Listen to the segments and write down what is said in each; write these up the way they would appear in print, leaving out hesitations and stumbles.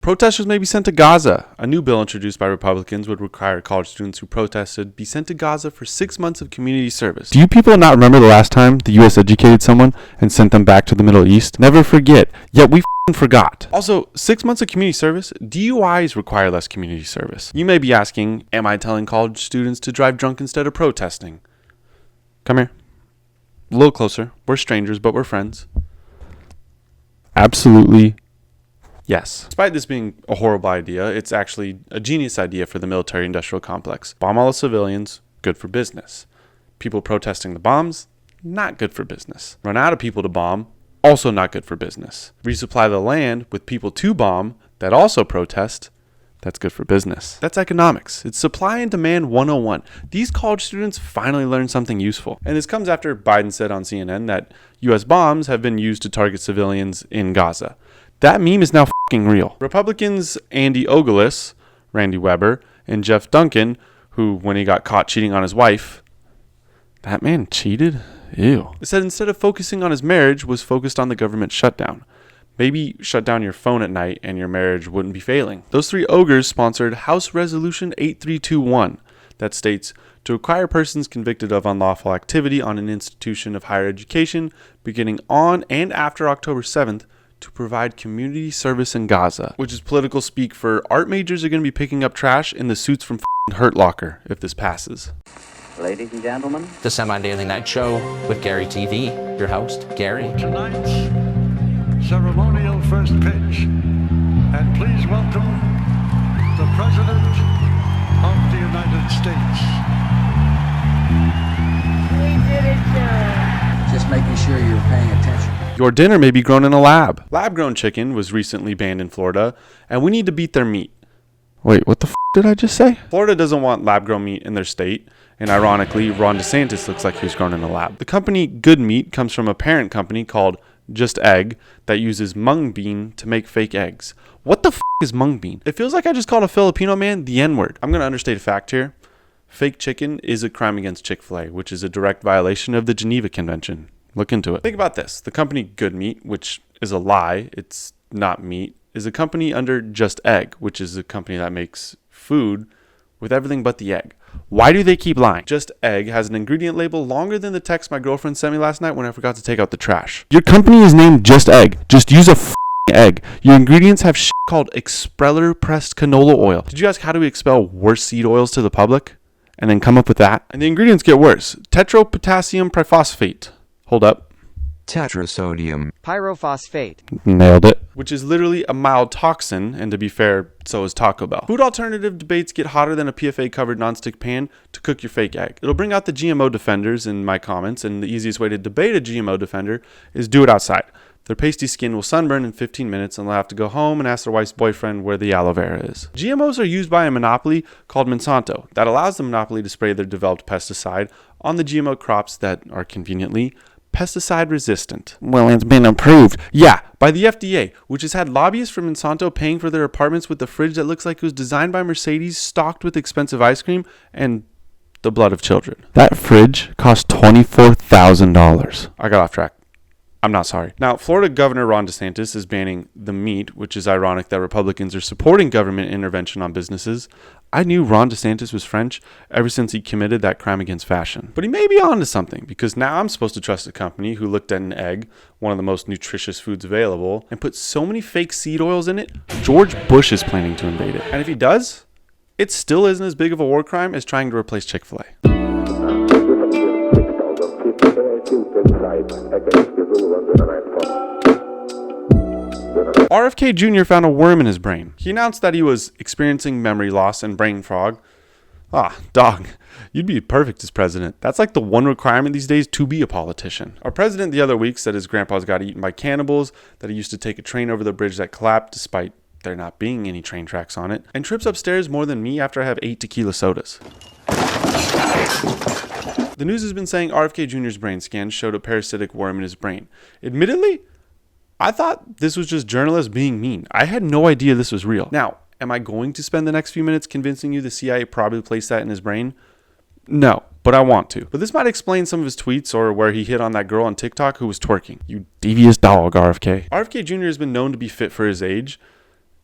Protesters may be sent to Gaza. A new bill introduced by Republicans would require college students who protested be sent to Gaza for 6 months of community service. Do you people not remember the last time the U.S. educated someone and sent them back to the Middle East? Never forget, yet we f***ing forgot. Also, 6 months of community service? DUIs require less community service. You may be asking, am I telling college students to drive drunk instead of protesting? Come here. A little closer. We're strangers, but we're friends. Absolutely. Yes. Despite this being a horrible idea, it's actually a genius idea for the military-industrial complex. Bomb all the civilians, good for business. People protesting the bombs, not good for business. Run out of people to bomb, also not good for business. Resupply the land with people to bomb that also protest, that's good for business. That's economics. It's supply and demand 101. These college students finally learned something useful. And this comes after Biden said on CNN that U.S. bombs have been used to target civilians in Gaza. That meme is now f***ing real. Republicans Andy Ogles, Randy Weber, and Jeff Duncan, who, when he got caught cheating on his wife, that man cheated? Ew. Said instead of focusing on his marriage, was focused on the government shutdown. Maybe shut down your phone at night and your marriage wouldn't be failing. Those three ogres sponsored House Resolution 8321 that states, to require persons convicted of unlawful activity on an institution of higher education beginning on and after October 7th to provide community service in Gaza, which is political speak for art majors are going to be picking up trash in the suits from Hurt Locker if this passes. Ladies and gentlemen, The Semi-Daily Night Show with Gary TV, your host, Gary. Tonight's ceremonial first pitch. And please welcome the President of the United States. We did it, sir. just making sure you're paying attention. Your dinner may be grown in a lab. Lab-grown chicken was recently banned in Florida, and we need to beat their meat. Wait, what the f*** did I just say? Florida doesn't want lab-grown meat in their state, and ironically, Ron DeSantis looks like he was grown in a lab. The company Good Meat comes from a parent company called Just Egg that uses mung bean to make fake eggs. What the f*** is mung bean? It feels like I just called a Filipino man the N-word. I'm going to understate a fact here. Fake chicken is a crime against Chick-fil-A, which is a direct violation of the Geneva Convention. Look into it. Think about this. The company Good Meat, which is a lie, it's not meat, is a company under Just Egg, which is a company that makes food with everything but the egg. Why do they keep lying? Just Egg has an ingredient label longer than the text my girlfriend sent me last night when I forgot to take out the trash. Your company is named Just Egg. Just use a egg. Your ingredients have shit called expeller pressed canola oil. Did you ask how do we expel worse seed oils to the public? And then come up with that? And the ingredients get worse. Tetropotassium triphosphate. Hold up. Tetrasodium Pyrophosphate. Nailed it. Which is literally a mild toxin, and to be fair, so is Taco Bell. Food alternative debates get hotter than a PFA-covered nonstick pan to cook your fake egg. It'll bring out the GMO defenders in my comments, and the easiest way to debate a GMO defender is do it outside. Their pasty skin will sunburn in 15 minutes, and they'll have to go home and ask their wife's boyfriend where the aloe vera is. GMOs are used by a monopoly called Monsanto that allows the monopoly to spray their developed pesticide on the GMO crops that are conveniently pesticide resistant. Well, it's been approved. Yeah, by the FDA, which has had lobbyists from Monsanto paying for their apartments with a fridge that looks like it was designed by Mercedes, stocked with expensive ice cream, and the blood of children. That fridge cost $24,000. I got off track. I'm not sorry. Now, Florida Governor Ron DeSantis is banning the meat, which is ironic that Republicans are supporting government intervention on businesses. I knew Ron DeSantis was French ever since he committed that crime against fashion. But he may be onto something, because now I'm supposed to trust a company who looked at an egg, one of the most nutritious foods available, and put so many fake seed oils in it, George Bush is planning to invade it. And if he does, it still isn't as big of a war crime as trying to replace Chick-fil-A. RFK Jr. found a worm in his brain. He announced that he was experiencing memory loss and brain fog. Dog, you'd be perfect as president. That's like the one requirement these days to be a politician. Our president the other week said his grandpa's got eaten by cannibals, that he used to take a train over the bridge that collapsed despite there not being any train tracks on it, and trips upstairs more than me after I have 8 tequila sodas. The news has been saying RFK Jr.'s brain scan showed a parasitic worm in his brain. Admittedly, I thought this was just journalists being mean. I had no idea this was real. Now, am I going to spend the next few minutes convincing you the CIA probably placed that in his brain? No, but I want to. But this might explain some of his tweets or where he hit on that girl on TikTok who was twerking. You devious dog, RFK. RFK Jr. has been known to be fit for his age.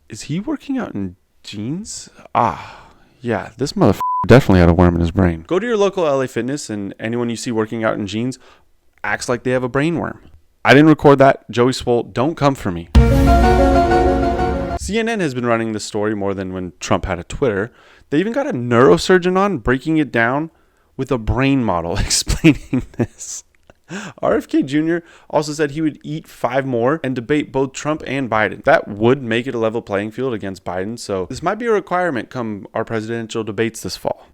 Is he working out in jeans? Ah, yeah, this motherfucker definitely had a worm in his brain. Go to your local LA Fitness, and anyone you see working out in jeans acts like they have a brain worm. I didn't record that. Joey Swole, don't come for me. CNN has been running this story more than when Trump had a Twitter. They even got a neurosurgeon on breaking it down with a brain model explaining this. RFK Jr. also said he would eat 5 more and debate both Trump and Biden. That would make it a level playing field against Biden, so this might be a requirement come our presidential debates this fall.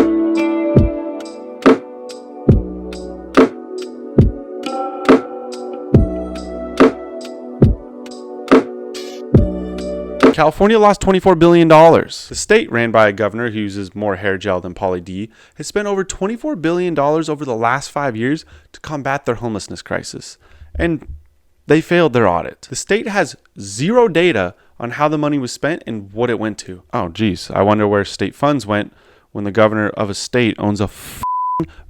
California lost $24 billion. The state, ran by a governor who uses more hair gel than Pauly D, has spent over $24 billion over the last 5 years to combat their homelessness crisis. And they failed their audit. The state has zero data on how the money was spent and what it went to. Oh, geez. I wonder where state funds went when the governor of a state owns a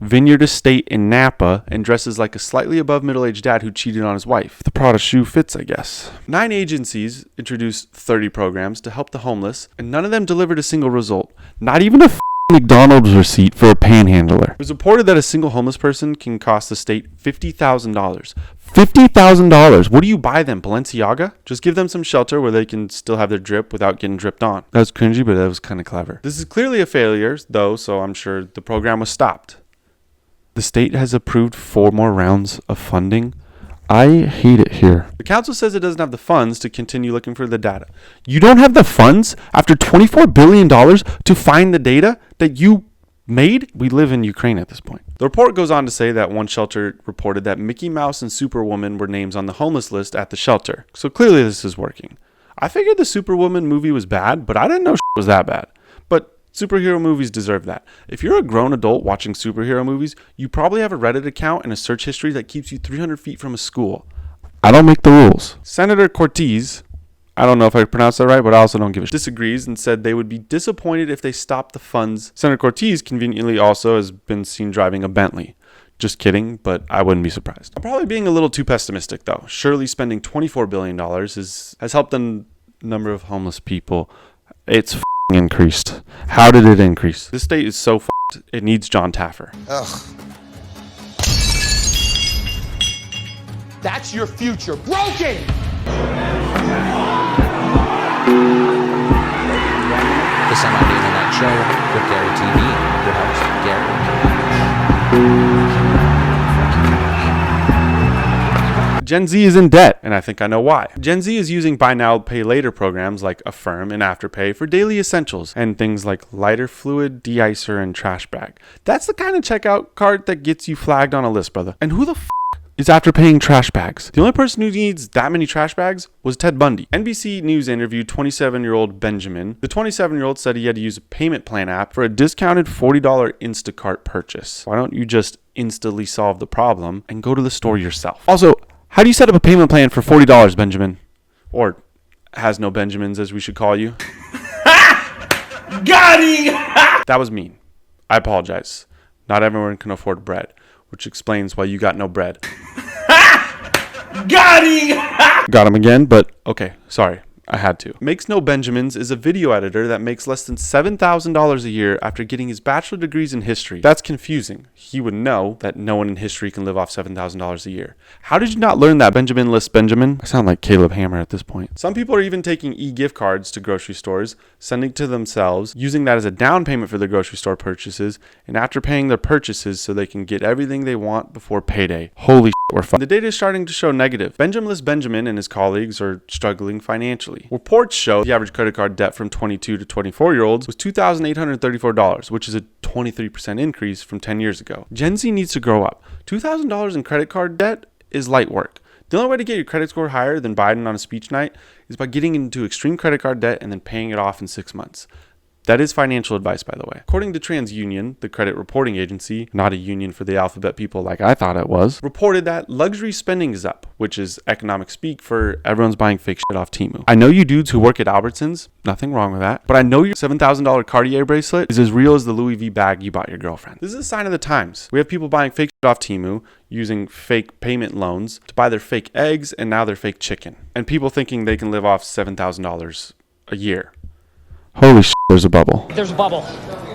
vineyard estate in Napa and dresses like a slightly above middle-aged dad who cheated on his wife. The Prada shoe fits, I guess. 9 agencies introduced 30 programs to help the homeless, and none of them delivered a single result. Not even a McDonald's receipt for a panhandler. It was reported that a single homeless person can cost the state $50,000. $50,000. What do you buy them, Balenciaga? Just give them some shelter where they can still have their drip without getting dripped on. That was cringy, but that was kind of clever. This is clearly a failure, though, so I'm sure the program was stopped. The state has approved 4 more rounds of funding. I hate it here. The council says it doesn't have the funds to continue looking for the data. You don't have the funds after $24 billion to find the data that you made? We live in Ukraine at this point. The report goes on to say that one shelter reported that Mickey Mouse and Superwoman were names on the homeless list at the shelter. So clearly this is working. I figured the Superwoman movie was bad, but I didn't know was that bad. But superhero movies deserve that. If you're a grown adult watching superhero movies, you probably have a Reddit account and a search history that keeps you 300 feet from a school. I don't make the rules. Senator Cortez, I don't know if I pronounced that right, but I also don't give a shit, disagrees and said they would be disappointed if they stopped the funds. Senator Cortez conveniently also has been seen driving a Bentley. Just kidding, but I wouldn't be surprised. I'm probably being a little too pessimistic though. Surely spending $24 billion has helped the number of homeless people. It's increased. How did it increase? This state is so f***ed, it needs John Taffer. Ugh. That's your future. Broken! The Sunday Night Show with Gary TV. Your host, Gary. Gen Z is in debt, and I think I know why. Gen Z is using buy now, pay later programs like Affirm and Afterpay for daily essentials and things like lighter fluid, de-icer, and trash bag. That's the kind of checkout cart that gets you flagged on a list, brother. And who the f*** is Afterpaying trash bags? The only person who needs that many trash bags was Ted Bundy. NBC News interviewed 27-year-old Benjamin. The 27-year-old said he had to use a payment plan app for a discounted $40 Instacart purchase. Why don't you just instantly solve the problem and go to the store yourself? Also, how do you set up a payment plan for $40, Benjamin? Or has no Benjamins, as we should call you. Got him! That was mean. I apologize. Not everyone can afford bread, which explains why you got no bread. Got him! Got him again, but okay, sorry. I had to. Makes No Benjamins is a video editor that makes less than $7,000 a year after getting his bachelor degrees in history. That's confusing. He would know that no one in history can live off $7,000 a year. How did you not learn that, Benjamin List Benjamin? I sound like Caleb Hammer at this point. Some people are even taking e-gift cards to grocery stores, sending to themselves, using that as a down payment for their grocery store purchases, and after paying their purchases so they can get everything they want before payday. Holy shit, we're fun. The data is starting to show negative. Benjamin List Benjamin and his colleagues are struggling financially. Reports show the average credit card debt from 22 to 24-year-olds was $2,834, which is a 23% increase from 10 years ago. Gen Z needs to grow up. $2,000 in credit card debt is light work. The only way to get your credit score higher than Biden on a speech night is by getting into extreme credit card debt and then paying it off in 6 months. That is financial advice, by the way. According to TransUnion, the credit reporting agency, not a union for the alphabet people like I thought it was, reported that luxury spending is up, which is economic speak for everyone's buying fake shit off Temu. I know you dudes who work at Albertsons, nothing wrong with that, but I know your $7,000 Cartier bracelet is as real as the Louis V bag you bought your girlfriend. This is a sign of the times. We have people buying fake shit off Temu, using fake payment loans to buy their fake eggs and now their fake chicken. And people thinking they can live off $7,000 a year. Holy shit, there's a bubble. There's a bubble.